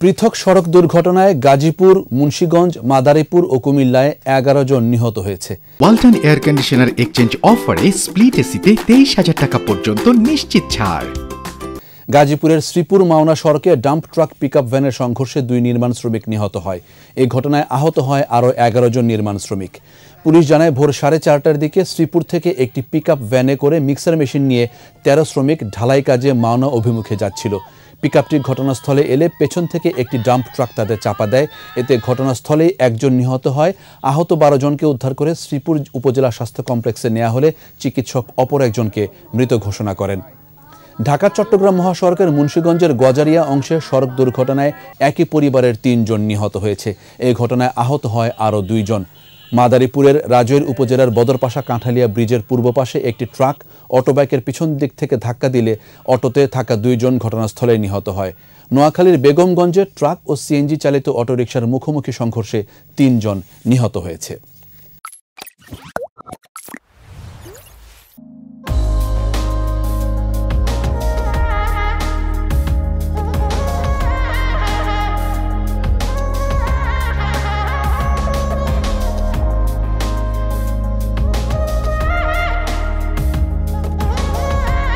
পৃথক সড়ক দুর্ঘটনায় গাজীপুর, মুন্সিগঞ্জ, মাদারীপুর ও কুমিল্লায় 11 জন নিহত হয়েছে। ওয়ালটন এয়ার কন্ডিশনার এক্সচেঞ্জ অফারে স্প্লিট এসিতে 23,000 টাকা পর্যন্ত নিশ্চিত ছাড়। গাজীপুরের শ্রীপুর মাওনা সড়কে ডাম্প ট্রাক পিকআপ ভ্যানের সংঘর্ষে 2 নির্মাণ শ্রমিক নিহত হয়। এই ঘটনায় আহত হয় আরও 11 জন নির্মাণ শ্রমিক। পুলিশ জানায় ভোর 4:30টার দিকে শ্রীপুর থেকে একটি পিকআপ ভ্যানে করে মিক্সার মেশিন নিয়ে 13 শ্রমিক ঢালাই কাজে মাওনা অভিমুখে যাচ্ছিল। পিকআপটি ঘটনাস্থলে এলে পেছন থেকে একটি ডাম্প ট্রাক তাদের চাপা দেয়। এতে ঘটনাস্থলেই একজন নিহত হয়। আহত 12 জনকে উদ্ধার করে শ্রীপুর উপজেলা স্বাস্থ্য কমপ্লেক্সে নেওয়া হলে চিকিৎসক অপর একজনকে মৃত ঘোষণা করেন। ঢাকা-চট্টগ্রাম মহাসড়কের মুন্সিগঞ্জের গজারিয়া অংশে সড়ক দুর্ঘটনায় একই পরিবারের 3 জন নিহত হয়েছে। এই ঘটনায় আহত হয় আরও 2 জন। মাদারীপুরের রাজৈর উপজেলার বদরপাশা কাঁঠালিয়া ব্রিজের পূর্ব পাশে একটি ট্রাক অটোবাইকের পিছন দিক থেকে ধাক্কা দিলে অটোতে থাকা 2 জন ঘটনাস্থলে নিহত হয়। নোয়াখালীর বেগমগঞ্জে ট্রাক ও সিএনজি চালিত অটোরিকশার মুখোমুখি সংঘর্ষে 3 জন নিহত হয়েছে।